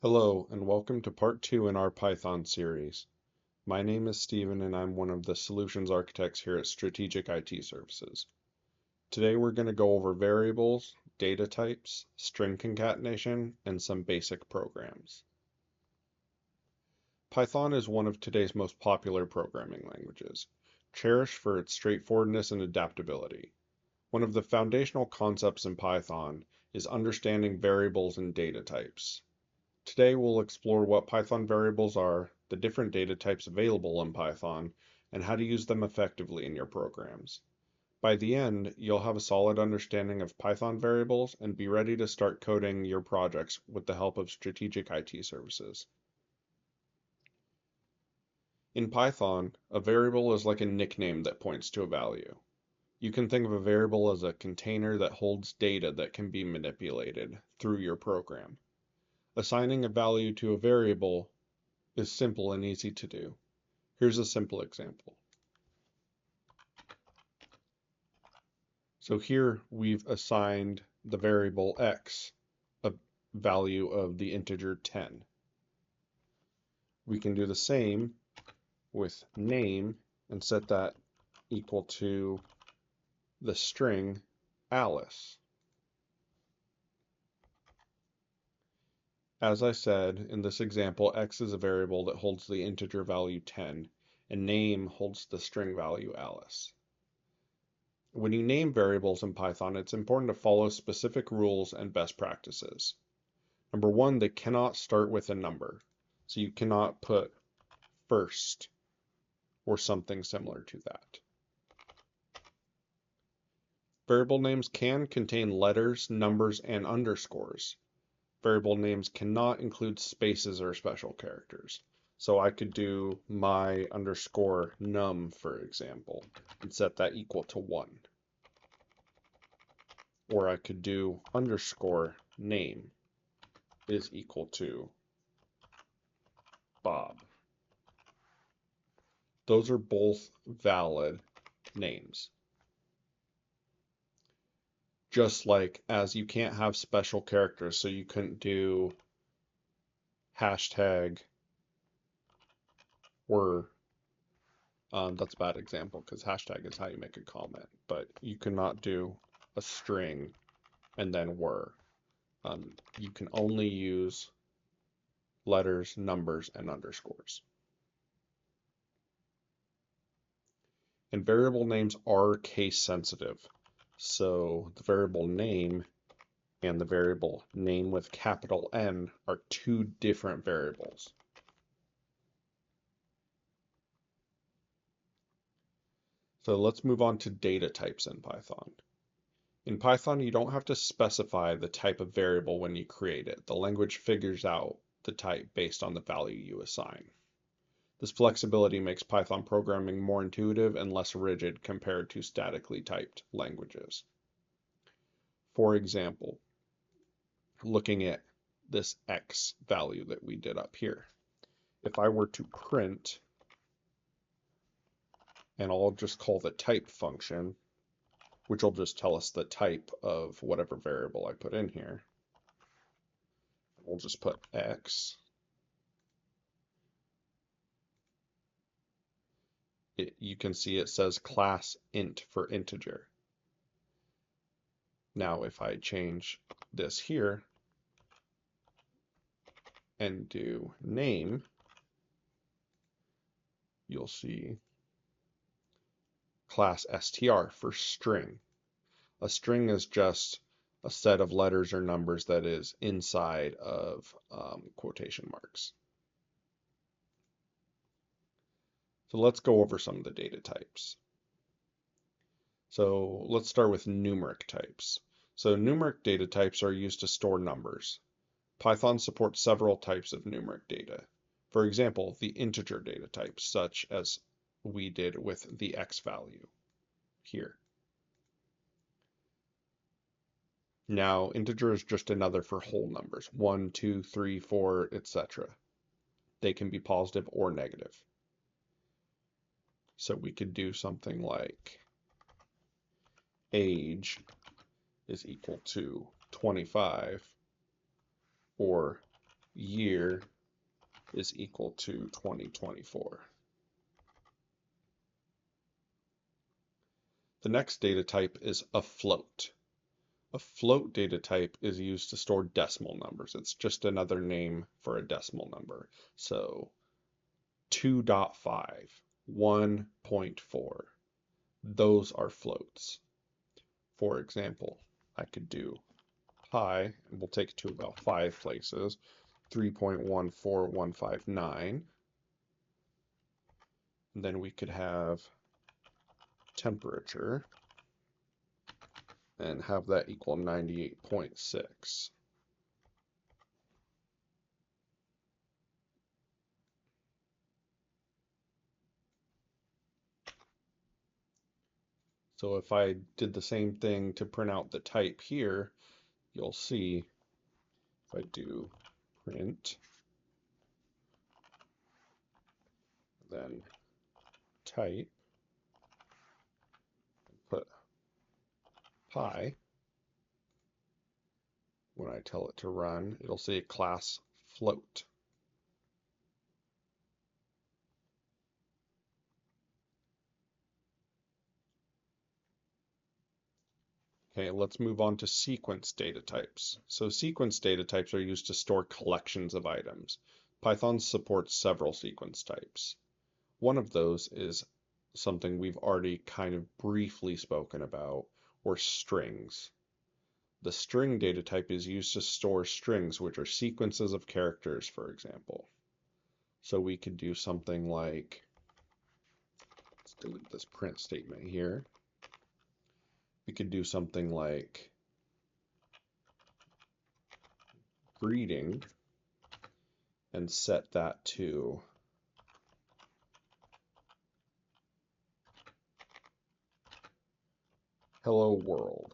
Hello, and welcome to part 2 in our Python series. My name is Steven, and I'm one of the solutions architects here at Strategic IT Services. Today we're going to go over variables, data types, string concatenation, and some basic programs. Python is one of today's most popular programming languages, cherished for its straightforwardness and adaptability. One of the foundational concepts in Python is understanding variables and data types. Today we'll explore what Python variables are, the different data types available in Python, and how to use them effectively in your programs. By the end, you'll have a solid understanding of Python variables and be ready to start coding your projects with the help of Strategic IT Services. In Python, a variable is like a nickname that points to a value. You can think of a variable as a container that holds data that can be manipulated through your program. Assigning a value to a variable is simple and easy to do. Here's a simple example. So here we've assigned the variable x a value of the integer 10. We can do the same with name and set that equal to the string Alice. As I said, in this example, x is a variable that holds the integer value 10, and name holds the string value Alice. When you name variables in Python, it's important to follow specific rules and best practices. Number one, they cannot start with a number. So you cannot put first or something similar to that. Variable names can contain letters, numbers, and underscores. Variable names cannot include spaces or special characters. So I could do my underscore num, for example, and set that equal to 1. Or I could do underscore name is equal to Bob. Those are both valid names. Just like as you can't have special characters, so you couldn't do hashtag were. That's a bad example because hashtag is how you make a comment, but you cannot do a string and then were. You can only use letters, numbers, and underscores. And variable names are case sensitive. So the variable name and the variable name with capital N are two different variables. So let's move on to data types in Python. In Python, you don't have to specify the type of variable when you create it. The language figures out the type based on the value you assign. This flexibility makes Python programming more intuitive and less rigid compared to statically typed languages. For example, looking at this x value that we did up here, if I were to print, and I'll just call the type function, which will just tell us the type of whatever variable I put in here. We'll just put x. You can see it says class int for integer. Now if I change this here and do name, you'll see class str for string. A string is just a set of letters or numbers that is inside of quotation marks. So let's go over some of the data types. So let's start with numeric types. So numeric data types are used to store numbers. Python supports several types of numeric data. For example, the integer data types, such as we did with the x value here. Now, integer is just another for whole numbers, 1, 2, 3, 4, etc. They can be positive or negative. So we could do something like age is equal to 25, or year is equal to 2024. The next data type is a float. A float data type is used to store decimal numbers. It's just another name for a decimal number. So 2.5, 1.4, those are floats. For example, I could do pi, and we'll take it to about 5 places, 3.14159. Then we could have temperature and have that equal 98.6. So if I did the same thing to print out the type here, you'll see if I do print, then type, put pi, when I tell it to run, it'll say class float. Okay, let's move on to sequence data types. So sequence data types are used to store collections of items. Python supports several sequence types. One of those is something we've already kind of briefly spoken about, or strings. The string data type is used to store strings, which are sequences of characters, for example. So we could do something like, let's delete this print statement here. We could do something like greeting and set that to hello world.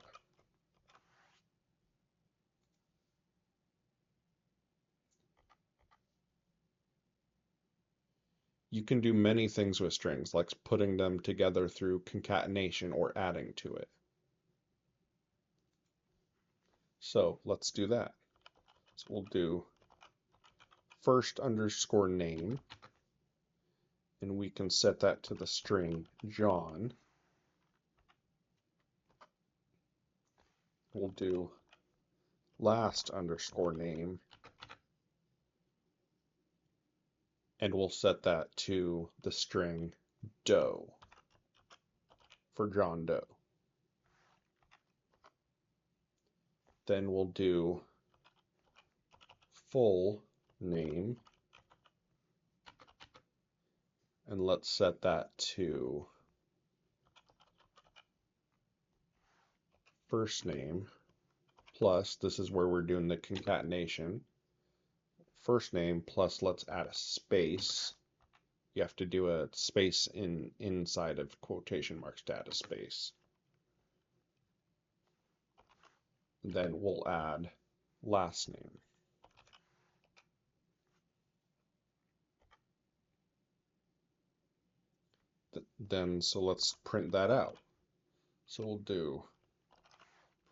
You can do many things with strings, like putting them together through concatenation or adding to it. So let's do that. So we'll do first underscore name, and we can set that to the string John. We'll do last underscore name, and we'll set that to the string Doe for John Doe. Then we'll do full name, and let's set that to first name plus, this is where we're doing the concatenation, first name plus, let's add a space. You have to do a space inside of quotation marks to add a space. Then we'll add last name. Then, so let's print that out. So we'll do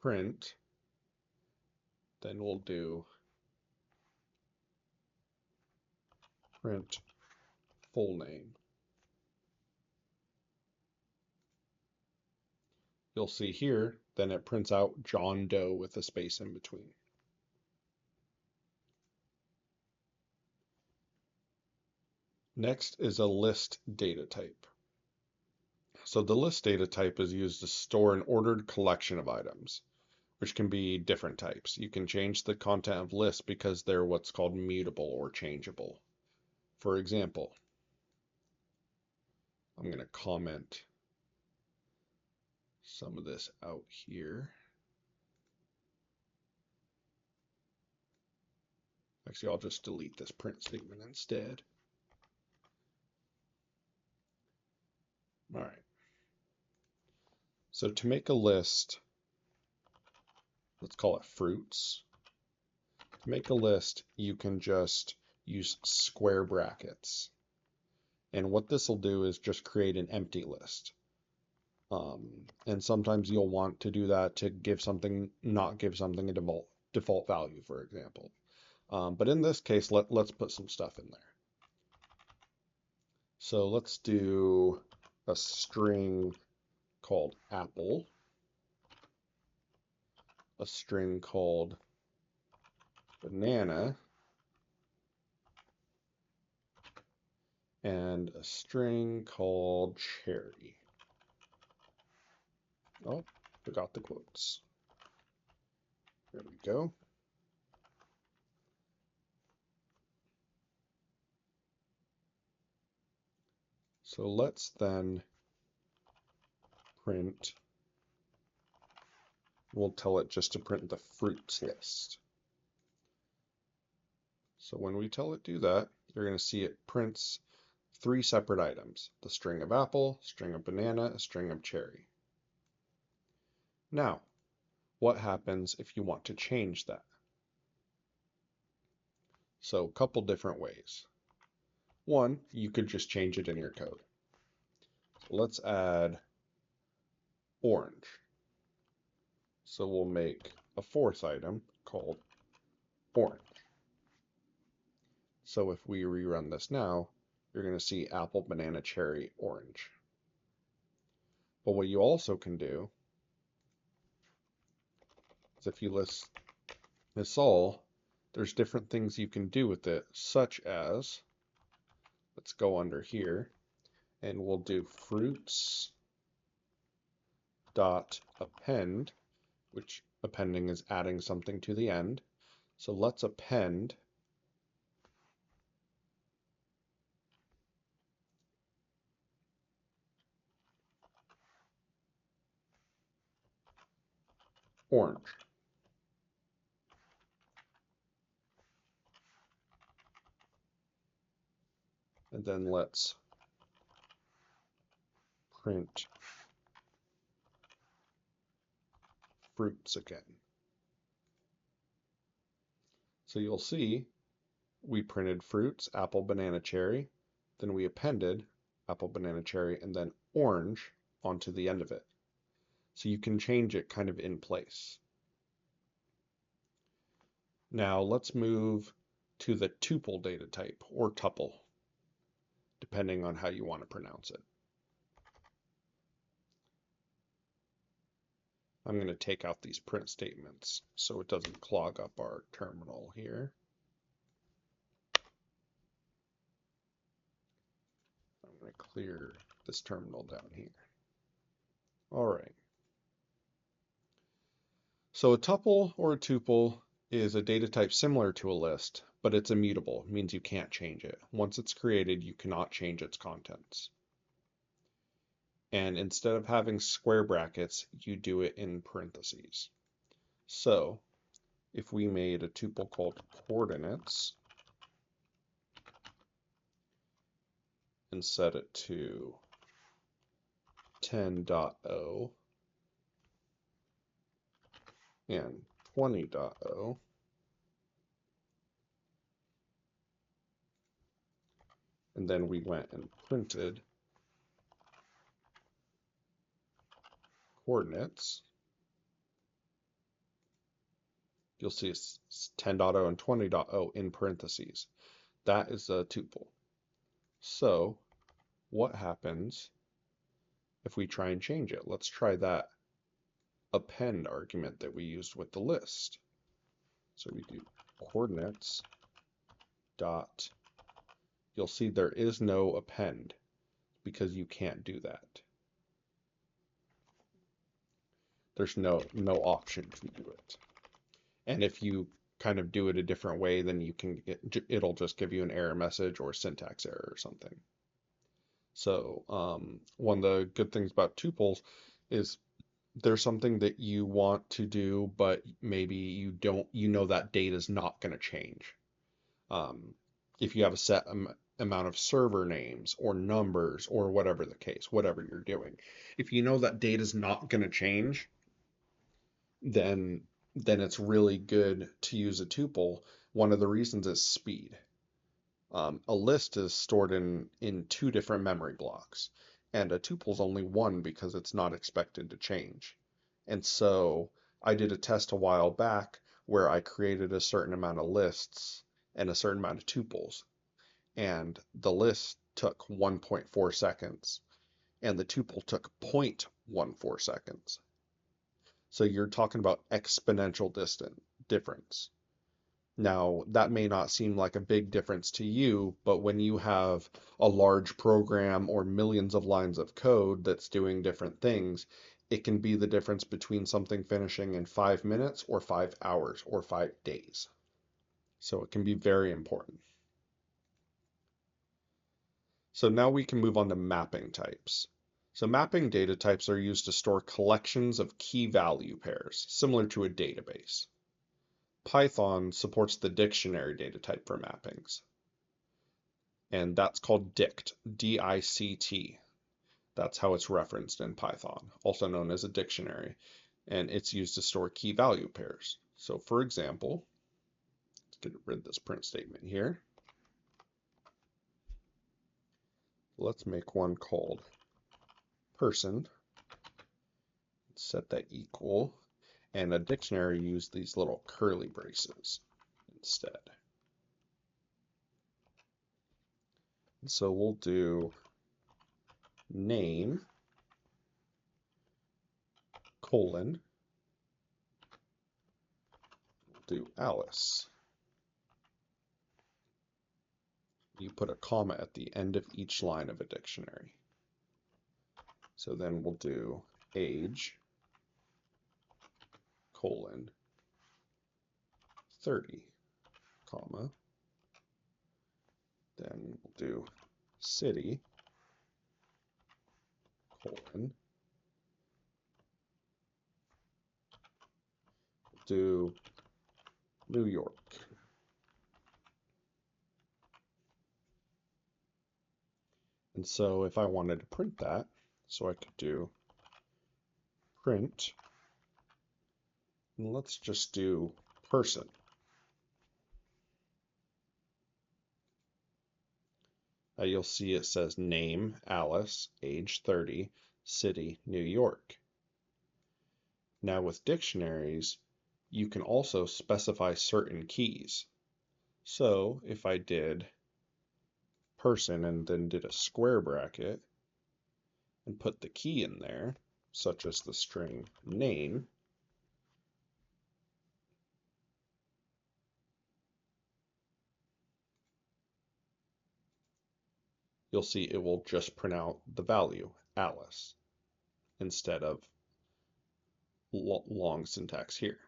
print, then we'll do print full name. You'll see here, then it prints out John Doe with a space in between. Next is a list data type. So the list data type is used to store an ordered collection of items, which can be different types. You can change the content of lists because they're what's called mutable or changeable. For example, I'm going to comment some of this out here. Actually, I'll just delete this print statement instead. All right. So to make a list, let's call it fruits. To make a list, you can just use square brackets. And what this will do is just create an empty list. And sometimes you'll want to do that to give something, not give something a default value, for example. But in this case, let's put some stuff in there. So let's do a string called apple, a string called banana, and a string called cherry. Oh, forgot the quotes. There we go. So let's then print, we'll tell it just to print the fruits list. So when we tell it do that, you're going to see it prints 3 separate items, the string of apple, string of banana, a string of cherry. Now, what happens if you want to change that? So a couple different ways. One, you could just change it in your code. So let's add orange. So we'll make a 4th item called orange. So if we rerun this now, you're going to see apple, banana, cherry, orange. But what you also can do is if you list this all, there's different things you can do with it, such as, let's go under here, and we'll do fruits dot append, which appending is adding something to the end. So let's append orange. And then let's print fruits again. So you'll see we printed fruits, apple, banana, cherry, then we appended apple, banana, cherry, and then orange onto the end of it. So you can change it kind of in place. Now let's move to the tuple data type, or tuple, depending on how you want to pronounce it. I'm going to take out these print statements so it doesn't clog up our terminal here. I'm going to clear this terminal down here. All right. So a tuple or a tuple is a data type similar to a list, but it's immutable. It means you can't change it. Once it's created, you cannot change its contents. And instead of having square brackets, you do it in parentheses. So if we made a tuple called coordinates and set it to 10.0 and 20.0, and then we went and printed coordinates, you'll see it's 10.0 and 20.0 in parentheses. That is a tuple. So what happens if we try and change it? Let's try that append argument that we used with the list. So we do coordinates dot, you'll see there is no append because you can't do that. There's no option to do it. And if you kind of do it a different way, then you can it'll just give you an error message or a syntax error or something. So one of the good things about tuples is there's something that you want to do, but maybe you don't, that data is not going to change. If you have a set amount of server names or numbers or whatever the case, whatever you're doing, if you know that data is not going to change, then it's really good to use a tuple. One of the reasons is speed. A list is stored in 2 different memory blocks, and a tuple is only 1 because it's not expected to change. And so I did a test a while back where I created a certain amount of lists and a certain amount of tuples, and the list took 1.4 seconds and the tuple took 0.14 seconds. So you're talking about exponential difference. Now, that may not seem like a big difference to you, but when you have a large program or millions of lines of code that's doing different things, it can be the difference between something finishing in 5 minutes or 5 hours or 5 days. So it can be very important. So now we can move on to mapping types. So mapping data types are used to store collections of key value pairs, similar to a database. Python supports the dictionary data type for mappings, and that's called dict, D-I-C-T. That's how it's referenced in Python, also known as a dictionary, and it's used to store key value pairs. So for example, let's get rid of this print statement here. Let's make one called person, set that equal, and a dictionary use these little curly braces instead. And so we'll do name colon, we'll do Alice. You put a comma at the end of each line of a dictionary. So then we'll do age colon 30 comma, then we'll do city colon, we'll do New York. And so if I wanted to print that, so I could do print, and let's just do person. You'll see it says name, Alice, age 30, city, New York. Now with dictionaries, you can also specify certain keys. So if I did person and then did a square bracket and put the key in there, such as the string name, you'll see it will just print out the value, Alice, instead of long syntax here.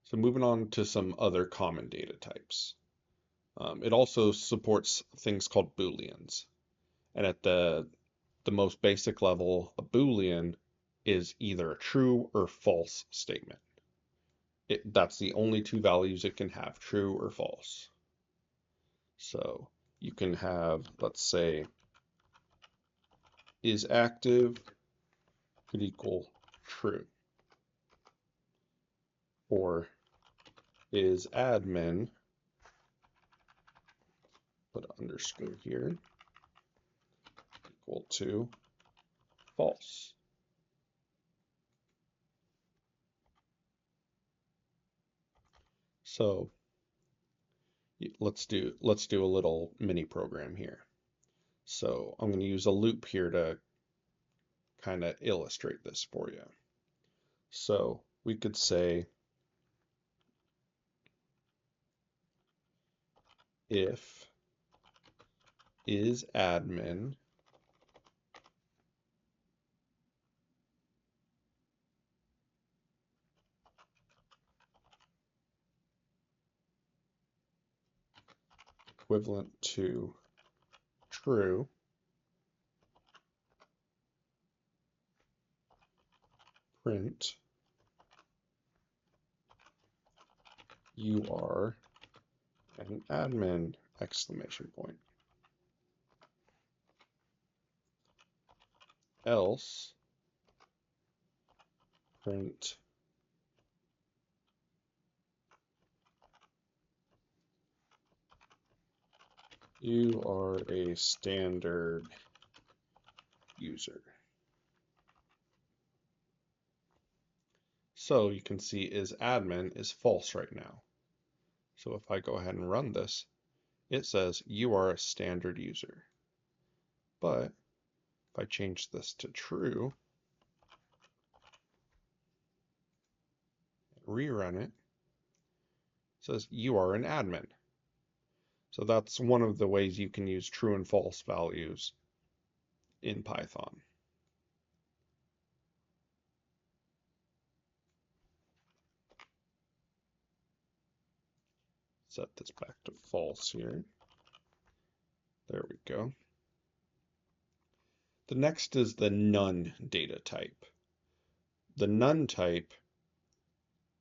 So moving on to some other common data types. It also supports things called Booleans. And at the most basic level, a Boolean is either a true or false statement. That's the only two values it can have, true or false. So you can have, let's say, is active could equal true, or is admin, put an underscore here, equal to false. So let's do a little mini program here. So I'm going to use a loop here to kind of illustrate this for you. So we could say if is admin equivalent to true, print you are an admin, exclamation point. Else print you are a standard user. So you can see isAdmin is false right now. So if I go ahead and run this, it says you are a standard user. But if I change this to true, rerun it, says you are an admin. So that's one of the ways you can use true and false values in Python. Set this back to false here. There we go. The next is the none data type. The none type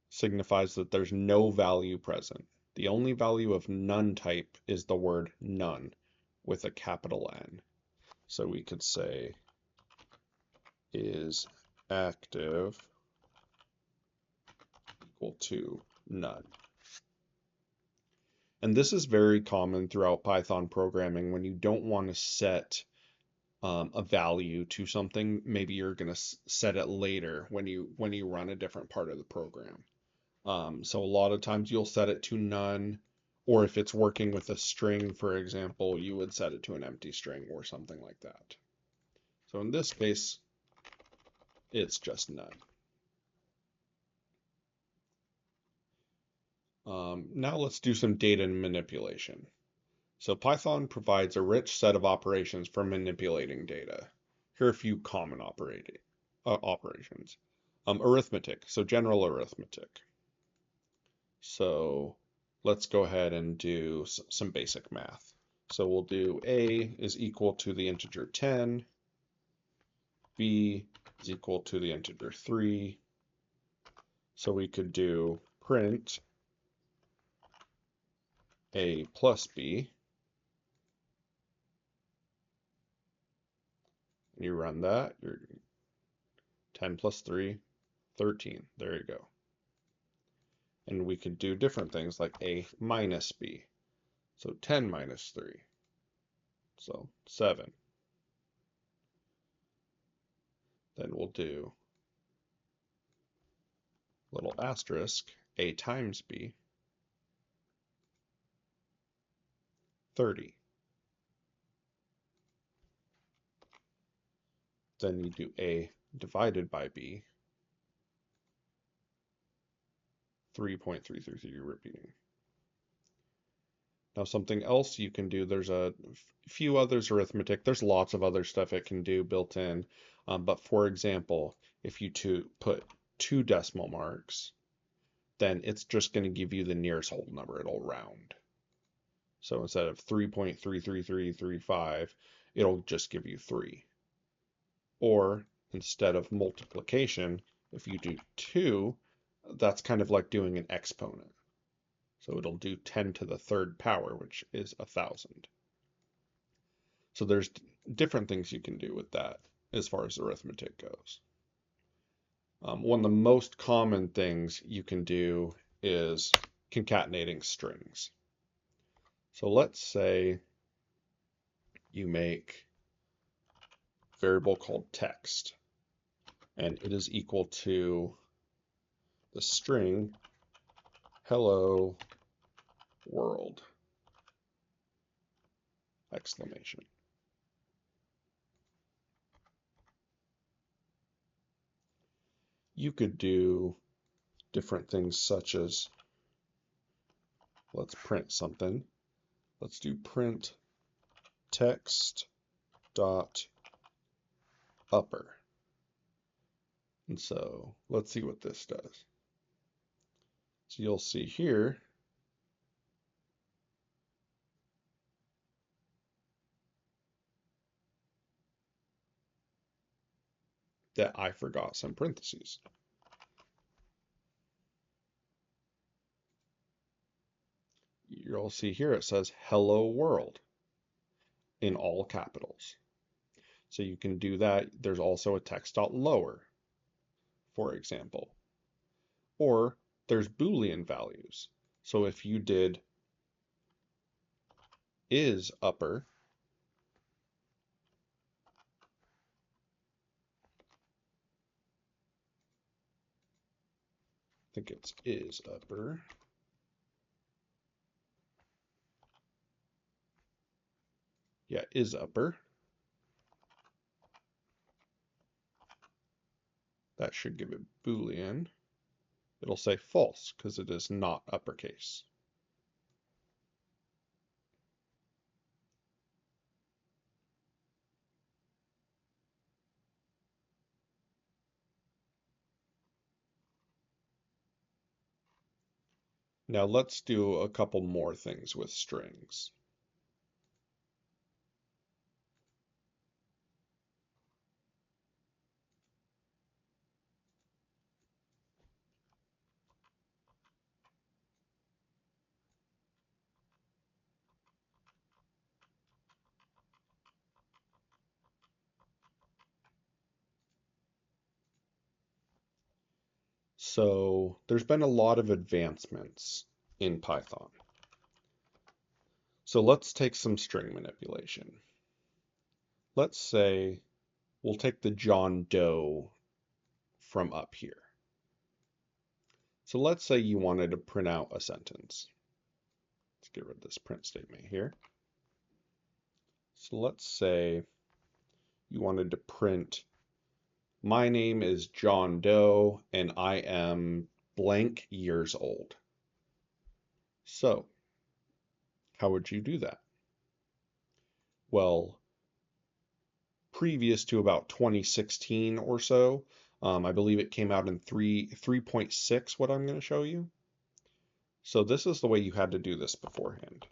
signifies that there's no value present. The only value of none type is the word none with a capital N. So we could say is active equal to none. And this is very common throughout Python programming when you don't want to set a value to something. Maybe you're going to set it later when you run a different part of the program. So a lot of times you'll set it to none, or if it's working with a string, for example, you would set it to an empty string or something like that. So in this case, it's just none. Now let's do some data manipulation. So Python provides a rich set of operations for manipulating data. Here are a few common operations. Arithmetic, so general arithmetic. So let's go ahead and do some basic math. So we'll do A is equal to the integer 10, B is equal to the integer 3. So we could do print A plus B. You run that, you're 10 plus 3, 13. There you go. And we could do different things like A minus B. So 10 minus 3. So 7. Then we'll do little asterisk, A times B, 30. Then you do A divided by B, 3.333 repeating. Now something else you can do, there's a few others arithmetic, there's lots of other stuff it can do built in, but for example, if you put 2 decimal marks, then it's just going to give you the nearest whole number, it'll round. So instead of 3.33335, it'll just give you 3. Or instead of multiplication, if you do 2, that's kind of like doing an exponent. So it'll do 10 to the third power, which is 1,000. So there's different things you can do with that as far as arithmetic goes. One of the most common things you can do is concatenating strings. So let's say you make a variable called text, and it is equal to the string hello world, exclamation. You could do different things such as, let's print something. Let's do print text dot upper. And so let's see what this does. So you'll see here that I forgot some parentheses. You'll see here it says hello world in all capitals. So you can do that. There's also a text.lower, for example. Or there's Boolean values. So if you did is upper, think it's is upper. Yeah, is upper. That should give it Boolean. It'll say false because it is not uppercase. Now let's do a couple more things with strings. So there's been a lot of advancements in Python. So let's take some string manipulation. Let's say we'll take the John Doe from up here. So let's say you wanted to print out a sentence. Let's get rid of this print statement here. So let's say you wanted to print, my name is John Doe and I am blank years old. So how would you do that? Well, previous to about 2016 or so, I believe it came out in 3.6, what I'm going to show you. So this is the way you had to do this beforehand.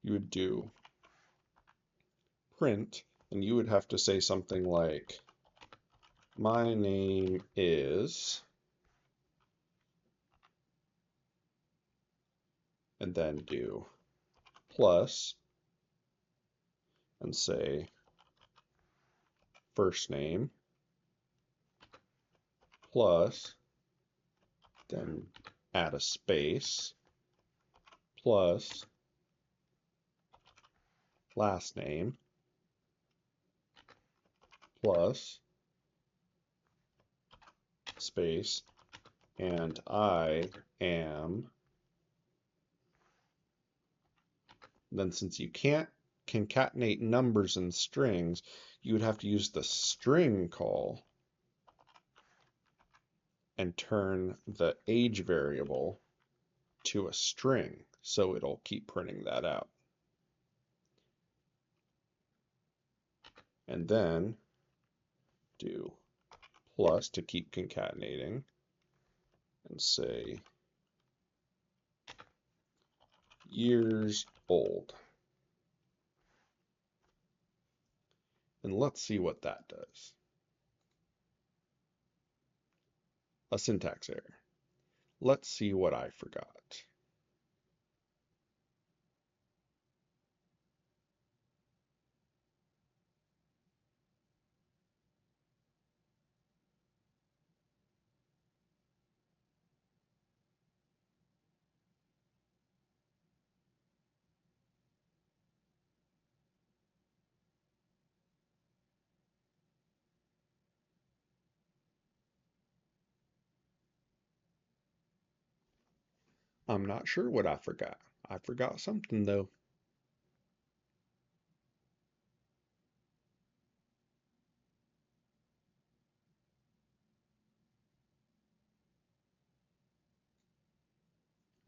You would do print, and you would have to say something like, my name is, and then do plus, and say first name, plus, then add a space, plus, last name, plus, space, and I am. Then since you can't concatenate numbers and strings, you would have to use the string call and turn the age variable to a string, so it'll keep printing that out. And then do plus to keep concatenating and say years old. And let's see what that does. A syntax error. Let's see what I forgot. I'm not sure what I forgot. I forgot something though.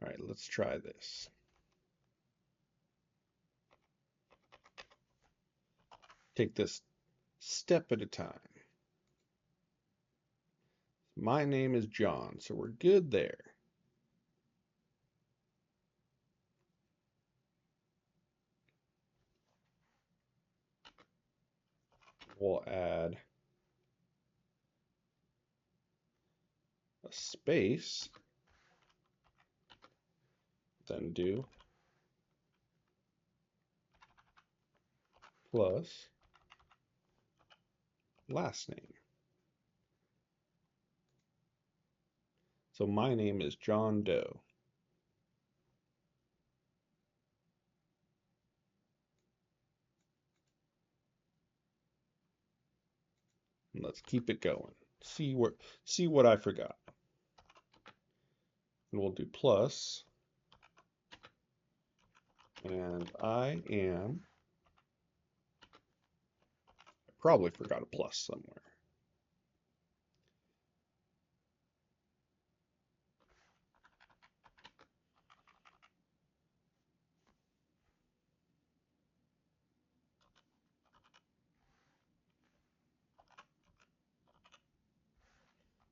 All right, let's try this. Take this step at a time. My name is John, so we're good there. We'll add a space, then do plus last name. So my name is John Doe. And let's keep it going. See what I forgot. and we'll do plus, and I probably forgot a plus somewhere.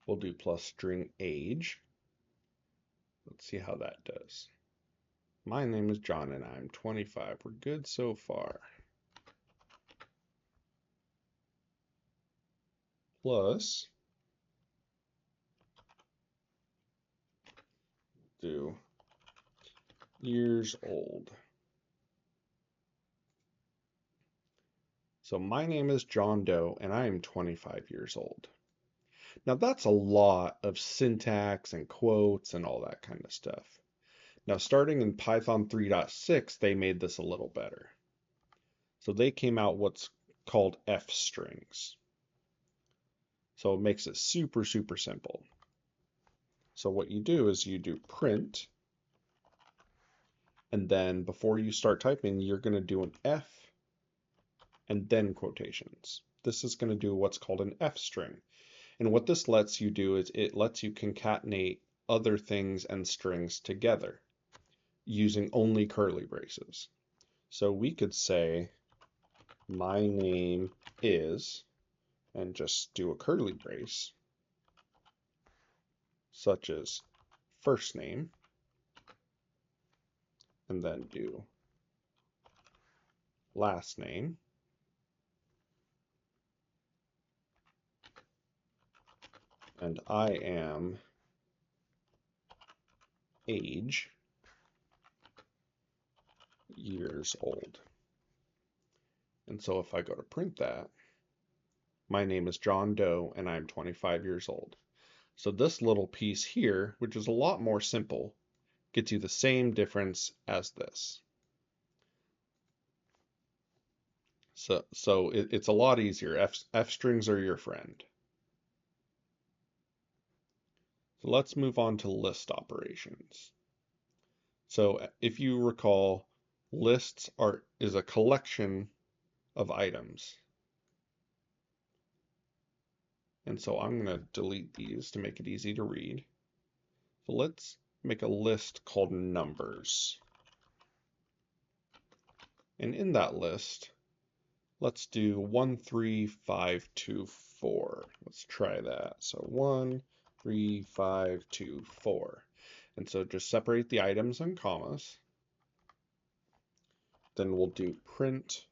We'll do plus string age. Let's see how that does. My name is John and I'm 25. We're good so far. Plus, do years old. So my name is John Doe and I am 25 years old. Now that's a lot of syntax and quotes and all that kind of stuff. Now starting in Python 3.6, they made this a little better. So they came out what's called F strings. So it makes it super, super simple. So what you do is you do print, and then before you start typing, you're going to do an F and then quotations. This is going to do what's called an F string. And what this lets you do is it lets you concatenate other things and strings together using only curly braces. So we could say, my name is, and just do a curly brace, such as first name, and then do last name, and I am age, years old. And so if I go to print that, my name is John Doe and I'm 25 years old. So this little piece here, which is a lot more simple, gets you the same difference as this. So it's a lot easier. F strings are your friend. So let's move on to list operations. So if you recall, lists is a collection of items. And so I'm going to delete these to make it easy to read. So let's make a list called numbers. And in that list, let's do 1, 3, 5, 2, 4. Let's try that. So 1, 3, 5, 2, 4. And so just separate the items and commas. Then we'll do print,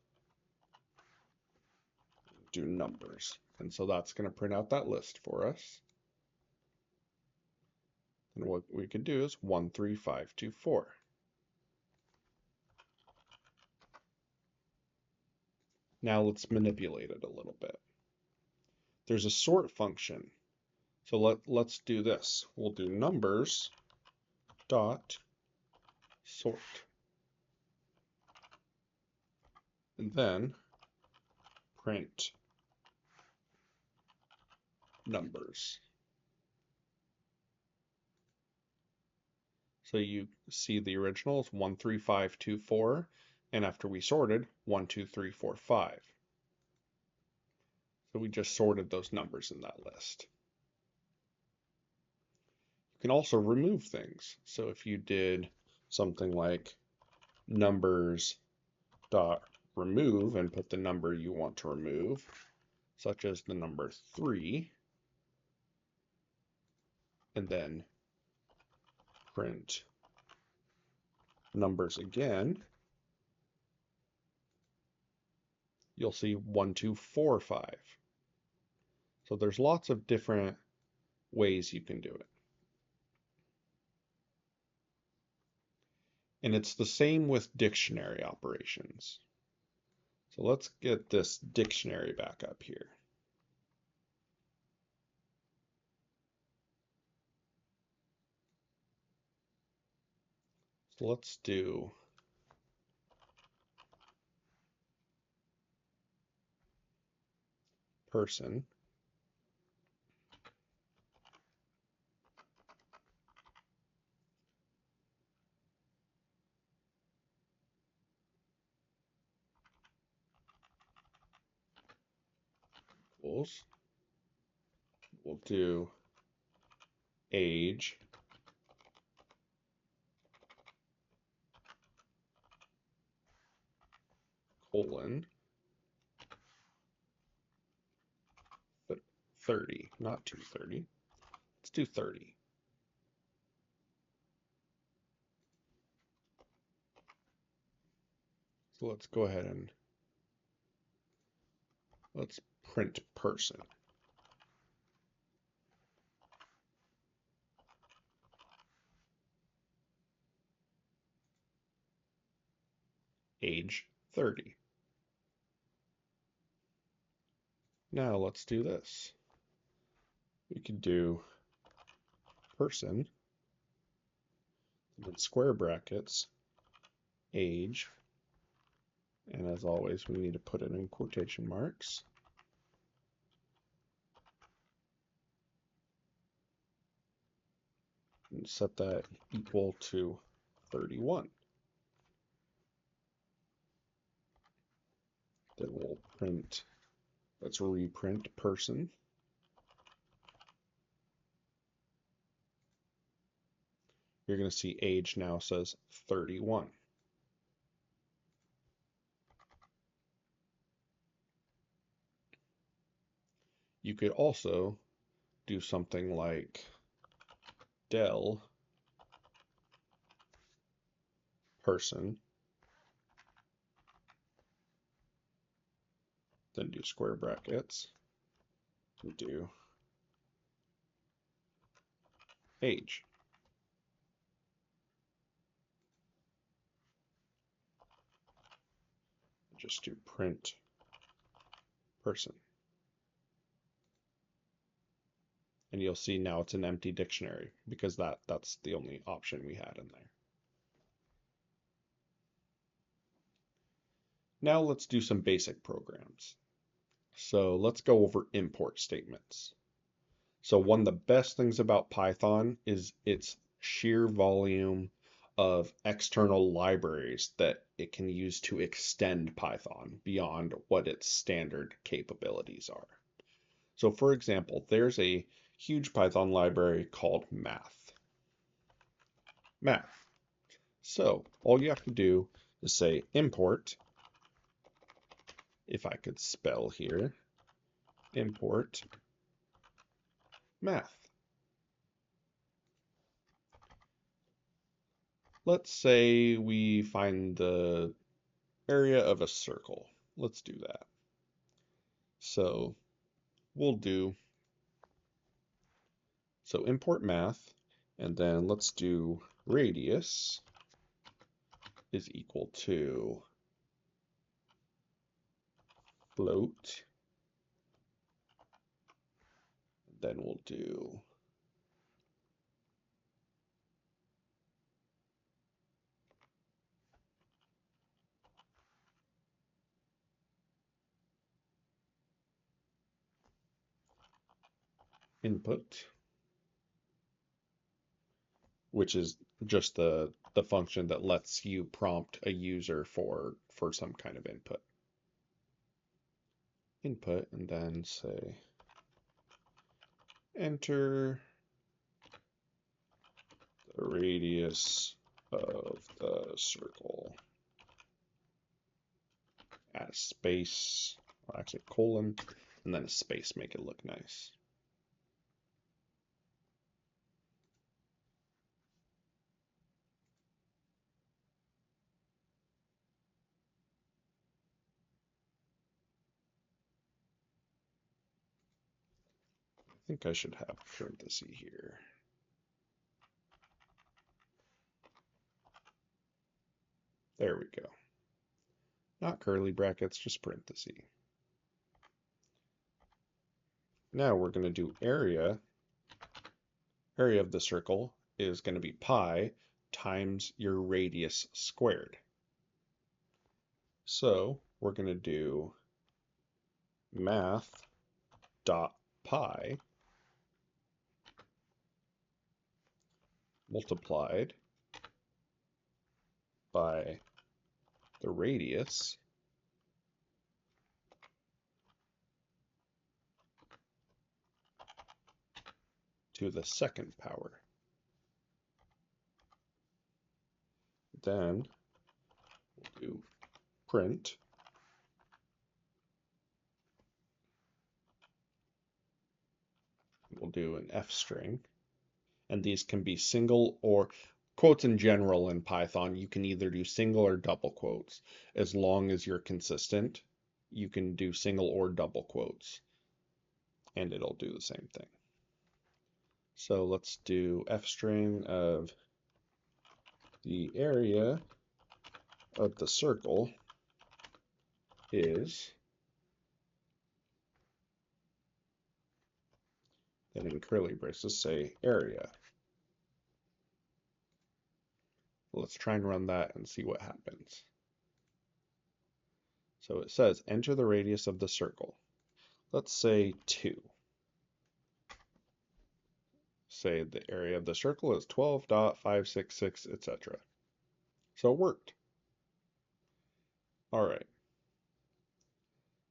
do numbers. And so that's going to print out that list for us. And what we could do is 1, 3, 5, 2, 4. Now let's manipulate it a little bit. There's a sort function. So let's do this. We'll do numbers dot sort. And then print numbers. So you see the original is 1, 3, 5, 2, 4, and after we sorted 1, 2, 3, 4, 5. So we just sorted those numbers in that list. You can also remove things. So if you did something like numbers dot remove and put the number you want to remove, such as the number 3, and then print numbers again, you'll see 1, 2, 4, 5. So there's lots of different ways you can do it. And it's the same with dictionary operations. So let's get this dictionary back up here. So let's do person. equals, we'll do age colon 30, not 230. Let's do 30. So let's go ahead and let's print person. Age 30. Now let's do this. We could do person, and then square brackets, age, and as always, we need to put it in quotation marks. And set that equal to 31. Then we'll print, let's reprint person. You're going to see age now says 31. You could also do something like del person, then do square brackets, and do age. Just do print person. And you'll see now it's an empty dictionary because that's the only option we had in there. Now let's do some basic programs. So let's go over import statements. So one of the best things about Python is its sheer volume of external libraries that it can use to extend Python beyond what its standard capabilities are. So for example, there's a huge Python library called math. So all you have to do is say import, if I could spell here, import math. Let's say we find the area of a circle. Let's do that. So we'll do, so import math, and then let's do radius is equal to float. Then we'll do input, which is just the function that lets you prompt a user for some kind of input. And then say enter the radius of the circle. Add a space, or actually colon, and then a space, make it look nice. I think I should have parentheses here. There we go. Not curly brackets, just parentheses. Now we're going to do area. Area of the circle is going to be pi times your radius squared. So we're going to do math dot pi multiplied by the radius to the second power. Then we'll do print we'll do an F string, and these can be single or quotes in general in Python. You can either do single or double quotes. As long as you're consistent, you can do single or double quotes, and it'll do the same thing. So let's do F string of the area of the circle is, then in curly braces say area. Let's try and run that and see what happens. So it says enter the radius of the circle. Let's say 2. Say the area of the circle is 12.566, etc. So it worked. All right.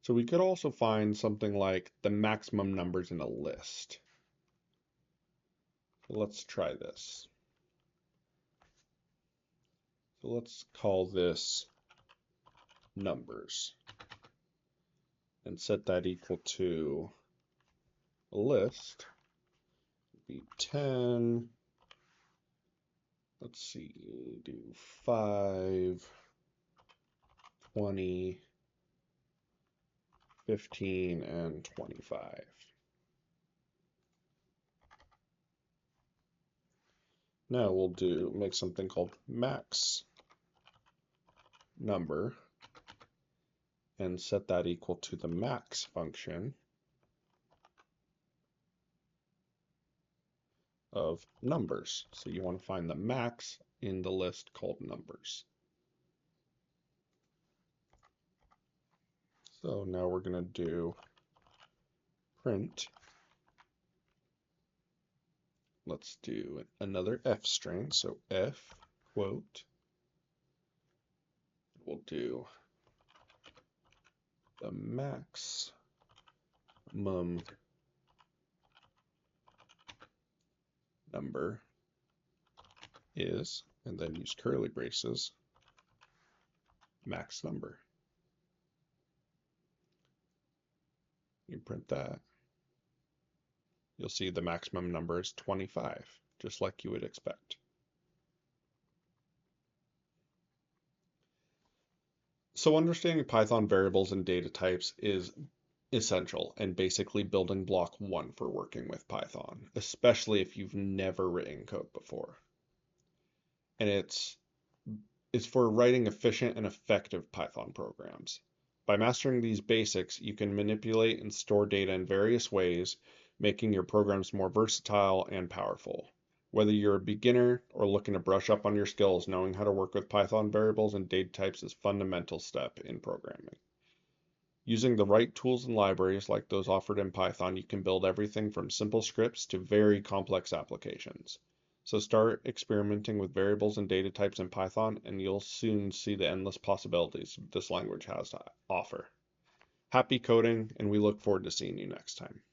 So we could also find something like the maximum numbers in a list. Let's try this. So let's call this numbers and set that equal to a list. It'd be 10. Let's see, do 5, 20, 15, and 25. Now we'll make something called max number and set that equal to the max function of numbers. So you want to find the max in the list called numbers. So now we're going to do print. Let's do another F string. So F quote. We'll do the maximum number is, and then use curly braces, max number. You print that. You'll see the maximum number is 25, just like you would expect. So understanding Python variables and data types is essential and basically building block 1 for working with Python, especially if you've never written code before. And it's for writing efficient and effective Python programs. By mastering these basics, you can manipulate and store data in various ways, making your programs more versatile and powerful. Whether you're a beginner or looking to brush up on your skills, knowing how to work with Python variables and data types is a fundamental step in programming. Using the right tools and libraries like those offered in Python, you can build everything from simple scripts to very complex applications. So start experimenting with variables and data types in Python, and you'll soon see the endless possibilities this language has to offer. Happy coding, and we look forward to seeing you next time.